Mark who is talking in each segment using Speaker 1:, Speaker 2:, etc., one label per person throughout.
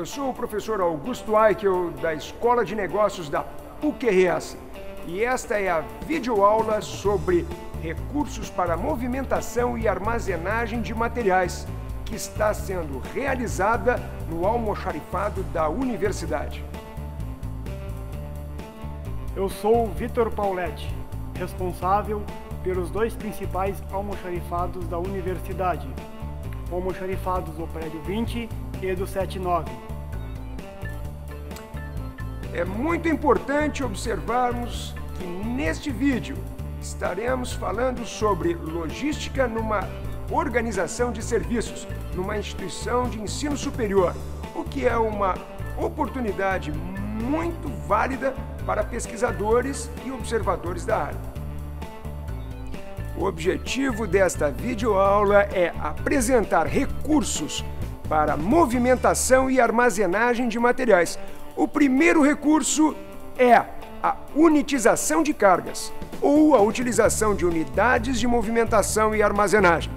Speaker 1: Eu sou o professor Augusto Eichel, da Escola de Negócios da PUC-RS, e esta é a videoaula sobre recursos para movimentação e armazenagem de materiais, que está sendo realizada no almoxarifado da universidade.
Speaker 2: Eu sou o Vitor Pauletti, responsável pelos dois principais almoxarifados da universidade, almoxarifados do prédio 20 e do 79.
Speaker 1: É muito importante observarmos que neste vídeo estaremos falando sobre logística numa organização de serviços, numa instituição de ensino superior, o que é uma oportunidade muito válida para pesquisadores e observadores da área. O objetivo desta videoaula é apresentar recursos para movimentação e armazenagem de materiais. O primeiro recurso é a unitização de cargas, ou a utilização de unidades de movimentação e armazenagem.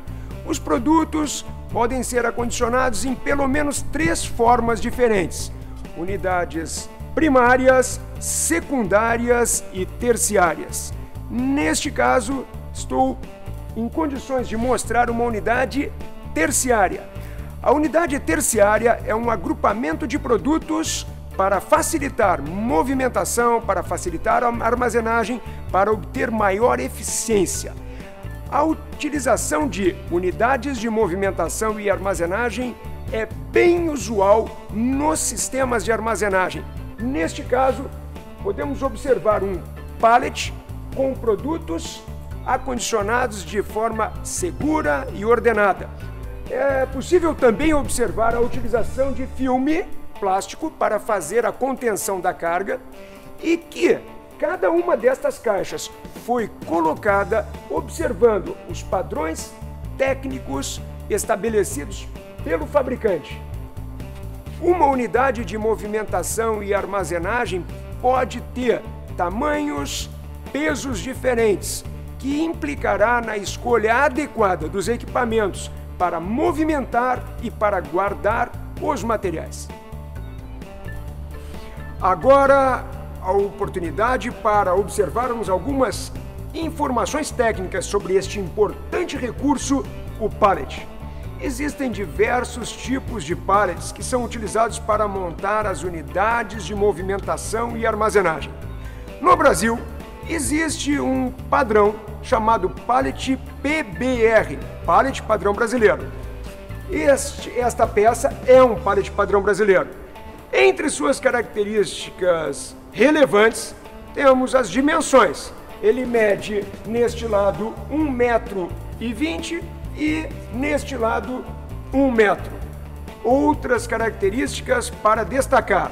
Speaker 1: Os produtos podem ser acondicionados em pelo menos 3 formas diferentes: unidades primárias, secundárias e terciárias. Neste caso, estou em condições de mostrar uma unidade terciária. A unidade terciária é um agrupamento de produtos para facilitar movimentação, para facilitar a armazenagem, para obter maior eficiência. A utilização de unidades de movimentação e armazenagem é bem usual nos sistemas de armazenagem. Neste caso, podemos observar um pallet com produtos acondicionados de forma segura e ordenada. É possível também observar a utilização de filme plástico para fazer a contenção da carga e que cada uma destas caixas foi colocada observando os padrões técnicos estabelecidos pelo fabricante. Uma unidade de movimentação e armazenagem pode ter tamanhos, pesos diferentes, que implicará na escolha adequada dos equipamentos para movimentar e para guardar os materiais. Agora, a oportunidade para observarmos algumas informações técnicas sobre este importante recurso, o pallet. Existem diversos tipos de pallets que são utilizados para montar as unidades de movimentação e armazenagem. No Brasil, existe um padrão chamado pallet PBR, pallet padrão brasileiro. Esta peça é um pallet padrão brasileiro. Entre suas características relevantes, temos as dimensões. Ele mede neste lado 1,20 m e neste lado 1 metro. Outras características para destacar: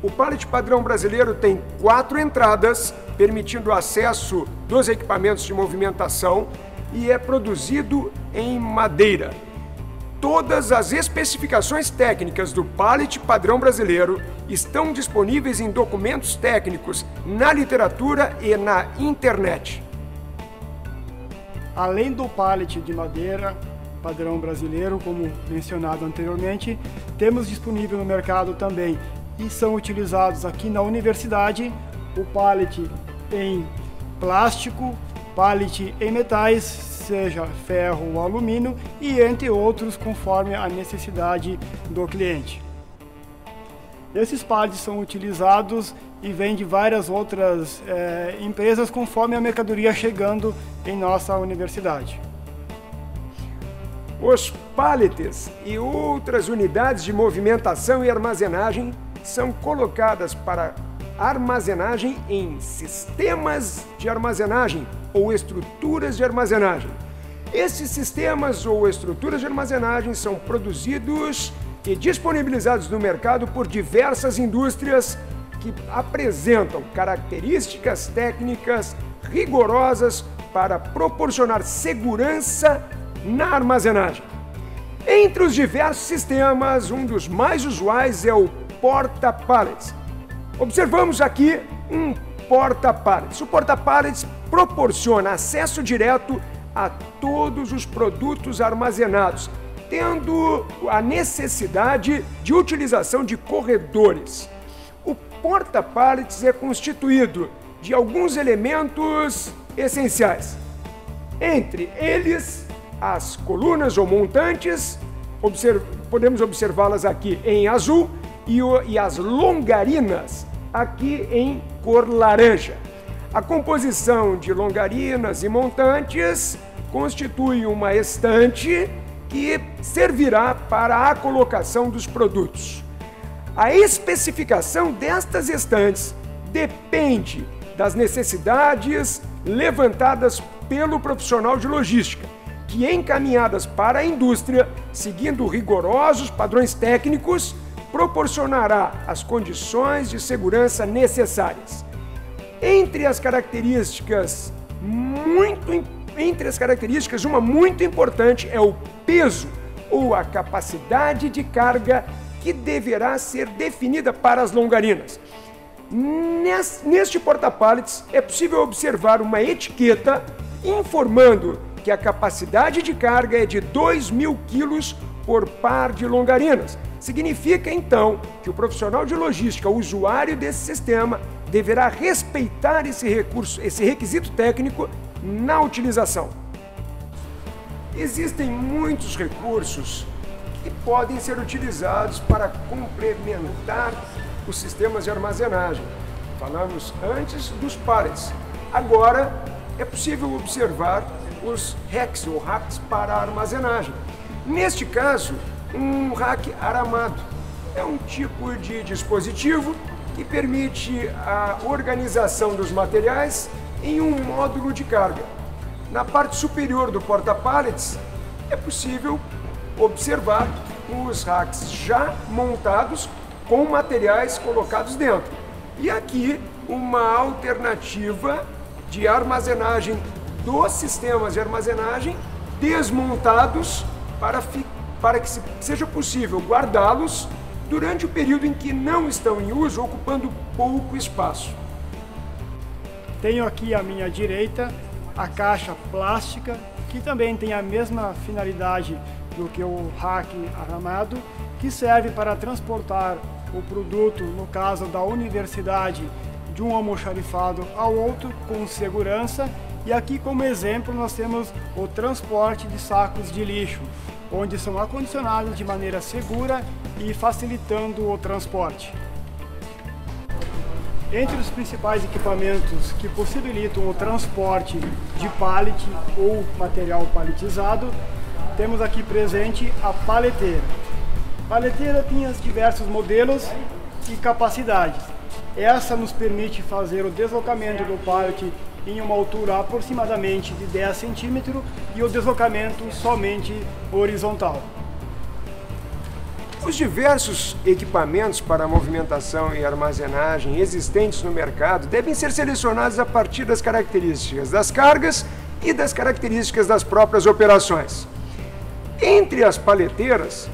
Speaker 1: o pallet padrão brasileiro tem 4 entradas, permitindo o acesso dos equipamentos de movimentação, e é produzido em madeira. Todas as especificações técnicas do pallet padrão brasileiro estão disponíveis em documentos técnicos, na literatura e na internet.
Speaker 2: Além do pallet de madeira padrão brasileiro, como mencionado anteriormente, temos disponível no mercado também, e são utilizados aqui na universidade, o pallet em plástico, pallet em metais, seja ferro ou alumínio, e entre outros, conforme a necessidade do cliente. Esses pallets são utilizados e vêm de várias outras empresas, conforme a mercadoria chegando em nossa universidade.
Speaker 1: Os pallets e outras unidades de movimentação e armazenagem são colocadas para armazenagem em sistemas de armazenagem ou estruturas de armazenagem. Esses sistemas ou estruturas de armazenagem são produzidos e disponibilizados no mercado por diversas indústrias que apresentam características técnicas rigorosas para proporcionar segurança na armazenagem. Entre os diversos sistemas, um dos mais usuais é o porta-pallets. Observamos aqui um porta-pallets. O porta-pallets proporciona acesso direto a todos os produtos armazenados, tendo a necessidade de utilização de corredores. O porta-pallets é constituído de alguns elementos essenciais. Entre eles, as colunas ou montantes, podemos observá-las aqui em azul, e as longarinas aqui em cor laranja. A composição de longarinas e montantes constitui uma estante que servirá para a colocação dos produtos. A especificação destas estantes depende das necessidades levantadas pelo profissional de logística, que encaminhadas para a indústria, seguindo rigorosos padrões técnicos, proporcionará as condições de segurança necessárias. Entre as características, uma muito importante é o peso ou a capacidade de carga que deverá ser definida para as longarinas. Neste porta-pallets é possível observar uma etiqueta informando que a capacidade de carga é de 2.000 kg por par de longarinas. Significa, então, que o profissional de logística, o usuário desse sistema, deverá respeitar esse requisito técnico na utilização. Existem muitos recursos que podem ser utilizados para complementar os sistemas de armazenagem. Falamos antes dos pallets. Agora é possível observar os racks ou racks para armazenagem. Neste caso, um rack aramado é um tipo de dispositivo que permite a organização dos materiais em um módulo de carga. Na parte superior do porta-pallets é possível observar os racks já montados com materiais colocados dentro. E aqui uma alternativa de armazenagem dos sistemas de armazenagem desmontados para que seja possível guardá-los durante o período em que não estão em uso, ocupando pouco espaço.
Speaker 2: Tenho aqui à minha direita a caixa plástica, que também tem a mesma finalidade do que o rack aramado, que serve para transportar o produto, no caso da universidade, de um almoxarifado ao outro com segurança. E aqui como exemplo nós temos o transporte de sacos de lixo, onde são acondicionados de maneira segura e facilitando o transporte. Entre os principais equipamentos que possibilitam o transporte de pallet ou material palletizado, temos aqui presente a paleteira. A paleteira tem os diversos modelos e capacidades. Essa nos permite fazer o deslocamento do pallet em uma altura aproximadamente de 10 centímetros e o deslocamento somente horizontal.
Speaker 1: Os diversos equipamentos para movimentação e armazenagem existentes no mercado devem ser selecionados a partir das características das cargas e das características das próprias operações. Entre as paleteiras,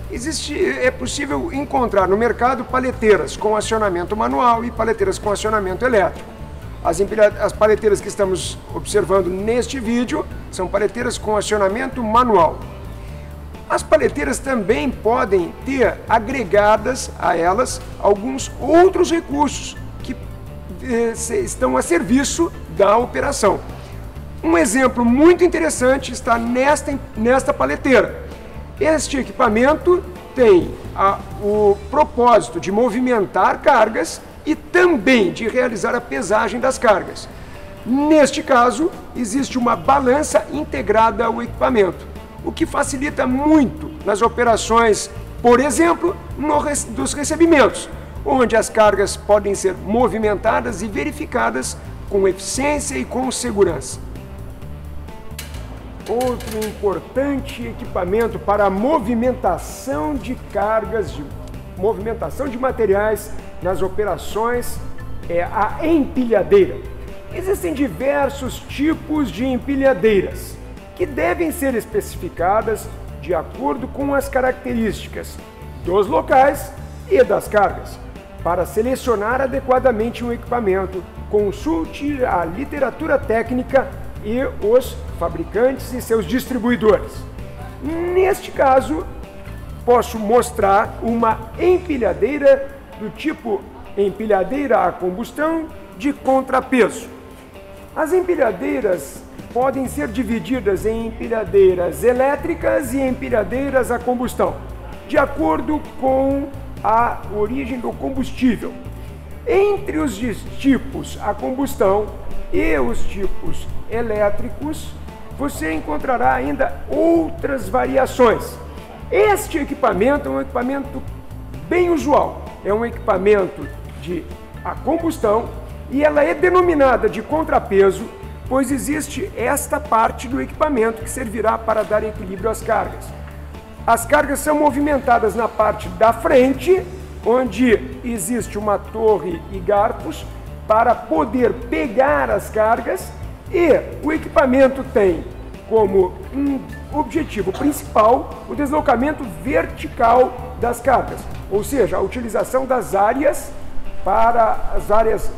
Speaker 1: é possível encontrar no mercado paleteiras com acionamento manual e paleteiras com acionamento elétrico. As paleteiras que estamos observando neste vídeo são paleteiras com acionamento manual. As paleteiras também podem ter agregadas a elas alguns outros recursos que estão a serviço da operação. Um exemplo muito interessante está nesta paleteira. Este equipamento tem o propósito de movimentar cargas e também de realizar a pesagem das cargas. Neste caso, existe uma balança integrada ao equipamento, o que facilita muito nas operações, por exemplo, dos recebimentos, onde as cargas podem ser movimentadas e verificadas com eficiência e com segurança. Outro importante equipamento para a movimentação de cargas, movimentação de materiais nas operações é a empilhadeira. Existem diversos tipos de empilhadeiras que devem ser especificadas de acordo com as características dos locais e das cargas. Para selecionar adequadamente um equipamento, consulte a literatura técnica e os fabricantes e seus distribuidores. Neste caso, posso mostrar uma empilhadeira do tipo empilhadeira a combustão de contrapeso. As empilhadeiras podem ser divididas em empilhadeiras elétricas e empilhadeiras a combustão, de acordo com a origem do combustível. Entre os tipos a combustão e os tipos elétricos, você encontrará ainda outras variações. Este equipamento é um equipamento bem usual, é um equipamento de a combustão e ela é denominada de contrapeso, pois existe esta parte do equipamento que servirá para dar equilíbrio às cargas. As cargas são movimentadas na parte da frente, onde existe uma torre e garfos para poder pegar as cargas, e o equipamento tem como um objetivo principal o deslocamento vertical das cargas, ou seja, a utilização das áreas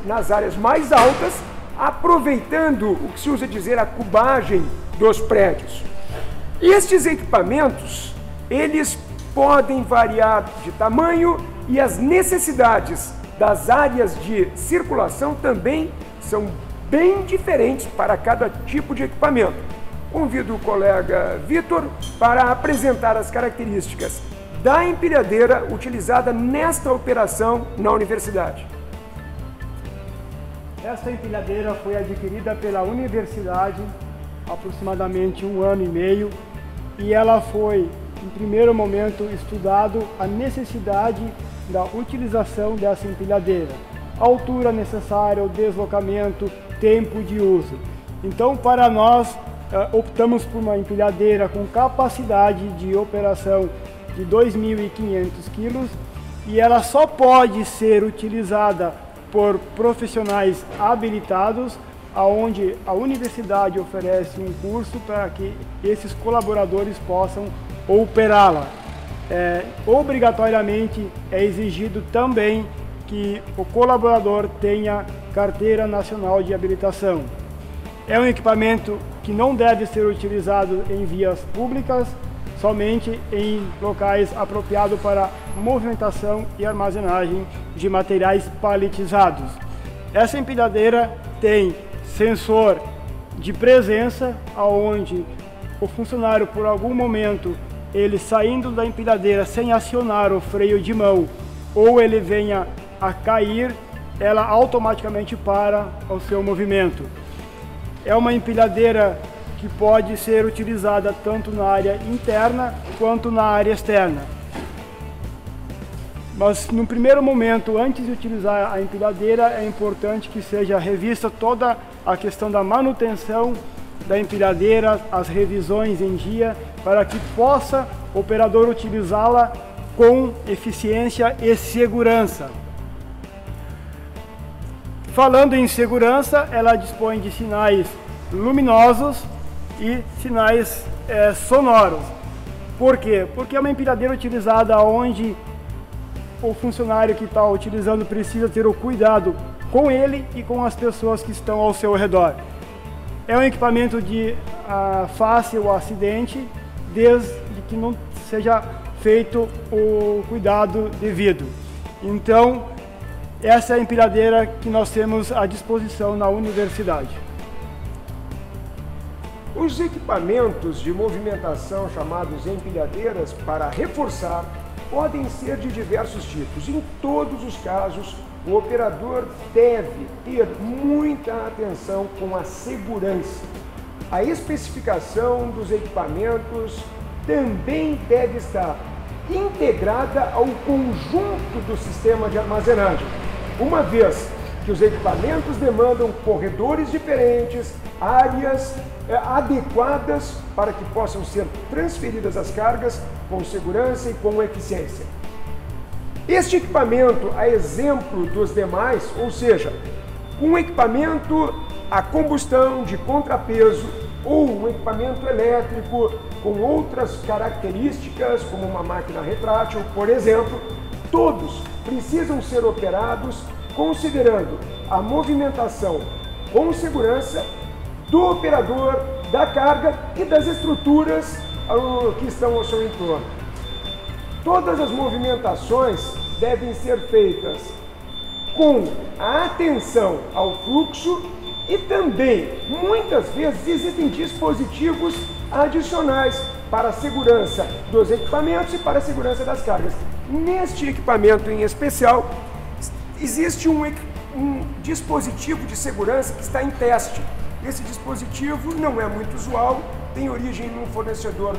Speaker 1: nas áreas mais altas, aproveitando o que se usa dizer a cubagem dos prédios. Estes equipamentos, eles podem variar de tamanho e as necessidades das áreas de circulação também são bem diferentes para cada tipo de equipamento. Convido o colega Vitor para apresentar as características da empilhadeira utilizada nesta operação na universidade.
Speaker 2: Esta empilhadeira foi adquirida pela universidade há aproximadamente 1 ano e meio e ela foi, em primeiro momento, estudado a necessidade da utilização dessa empilhadeira, a altura necessária, o deslocamento, tempo de uso. Então, para nós, optamos por uma empilhadeira com capacidade de operação de 2.500 kg e ela só pode ser utilizada por profissionais habilitados, aonde a universidade oferece um curso para que esses colaboradores possam operá-la. Obrigatoriamente é exigido também que o colaborador tenha carteira nacional de habilitação. É um equipamento que não deve ser utilizado em vias públicas, somente em locais apropriados para movimentação e armazenagem de materiais paletizados. Essa empilhadeira tem sensor de presença, onde o funcionário, por algum momento, ele saindo da empilhadeira sem acionar o freio de mão ou ele venha a cair, ela automaticamente para o seu movimento. É uma empilhadeira que pode ser utilizada tanto na área interna quanto na área externa. Mas no primeiro momento, antes de utilizar a empilhadeira, é importante que seja revista toda a questão da manutenção da empilhadeira, as revisões em dia, para que possa o operador utilizá-la com eficiência e segurança. Falando em segurança, ela dispõe de sinais luminosos e sinais sonoros. Por quê? Porque é uma empilhadeira utilizada onde o funcionário que está utilizando precisa ter o cuidado com ele e com as pessoas que estão ao seu redor. É um equipamento de fácil acidente, desde que não seja feito o cuidado devido. Então, essa é a empilhadeira que nós temos à disposição na universidade.
Speaker 1: Os equipamentos de movimentação chamados empilhadeiras para reforçar podem ser de diversos tipos. Em todos os casos, o operador deve ter muita atenção com a segurança. A especificação dos equipamentos também deve estar integrada ao conjunto do sistema de armazenagem, uma vez que os equipamentos demandam corredores diferentes, áreas adequadas para que possam ser transferidas as cargas com segurança e com eficiência. Este equipamento, a exemplo dos demais, ou seja, um equipamento a combustão de contrapeso ou um equipamento elétrico com outras características, como uma máquina retrátil, por exemplo, todos precisam ser operados considerando a movimentação com segurança do operador, da carga e das estruturas que estão ao seu entorno. Todas as movimentações devem ser feitas com a atenção ao fluxo e também, muitas vezes, existem dispositivos adicionais para a segurança dos equipamentos e para a segurança das cargas. Neste equipamento em especial, existe um dispositivo de segurança que está em teste. Esse dispositivo não é muito usual, tem origem num fornecedor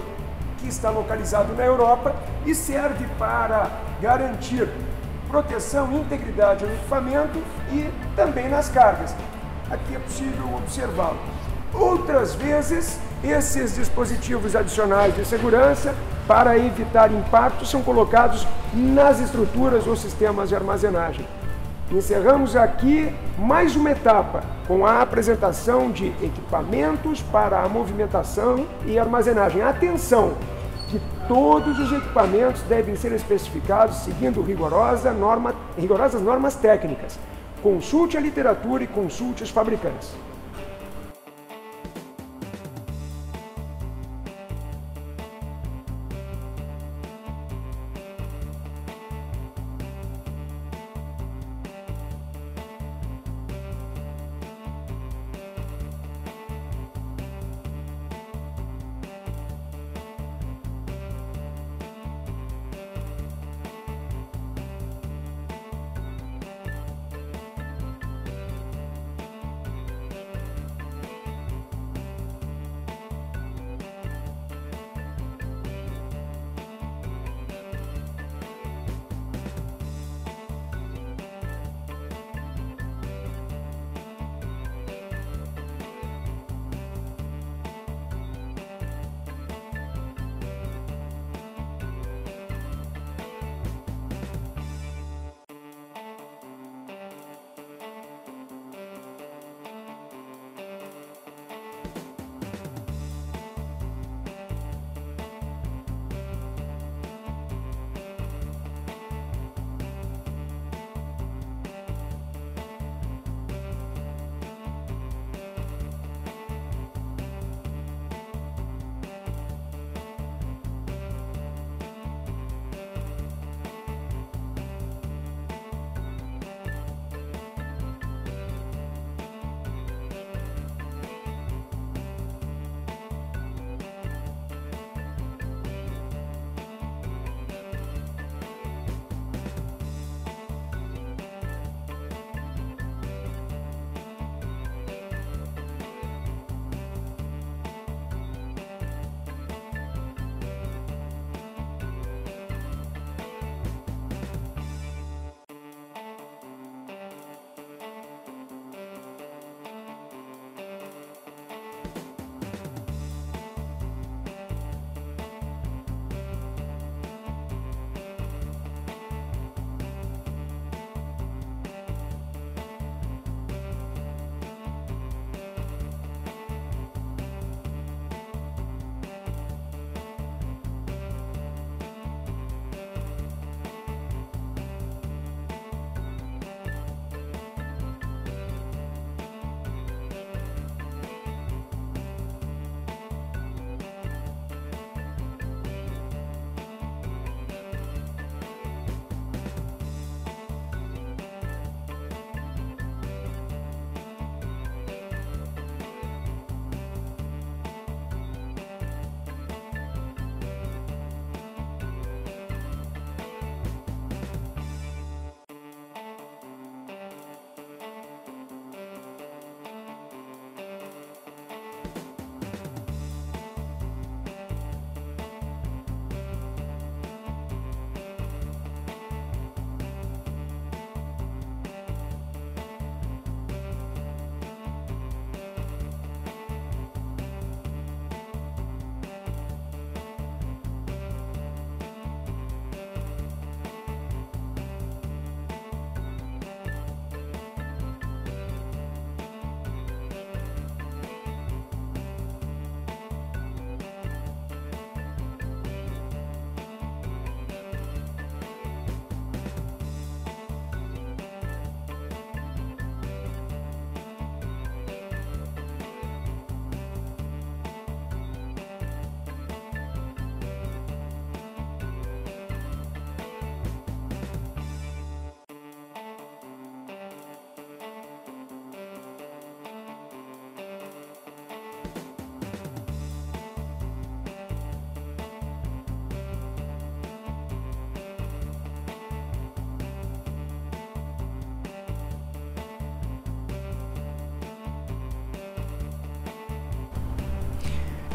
Speaker 1: que está localizado na Europa e serve para garantir proteção e integridade ao equipamento e também nas cargas. Aqui é possível observá-lo. Outras vezes, esses dispositivos adicionais de segurança, para evitar impactos, são colocados nas estruturas ou sistemas de armazenagem. Encerramos aqui mais uma etapa com a apresentação de equipamentos para a movimentação e armazenagem. Atenção, que todos os equipamentos devem ser especificados seguindo rigorosas normas técnicas. Consulte a literatura e consulte os fabricantes.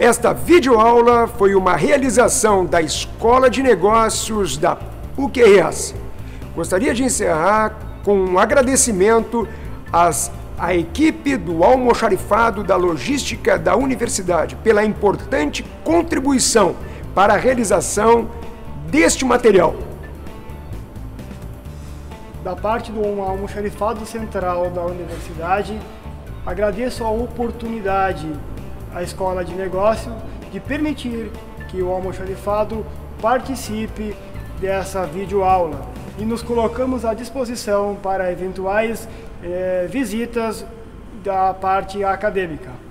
Speaker 1: Esta videoaula foi uma realização da Escola de Negócios da PUC-RS. Gostaria de encerrar com um agradecimento à equipe do almoxarifado da logística da universidade pela importante contribuição para a realização deste material.
Speaker 2: Da parte do almoxarifado central da universidade, agradeço a oportunidade à Escola de Negócio de permitir que o almoxarifado participe dessa videoaula e nos colocamos à disposição para eventuais visitas da parte acadêmica.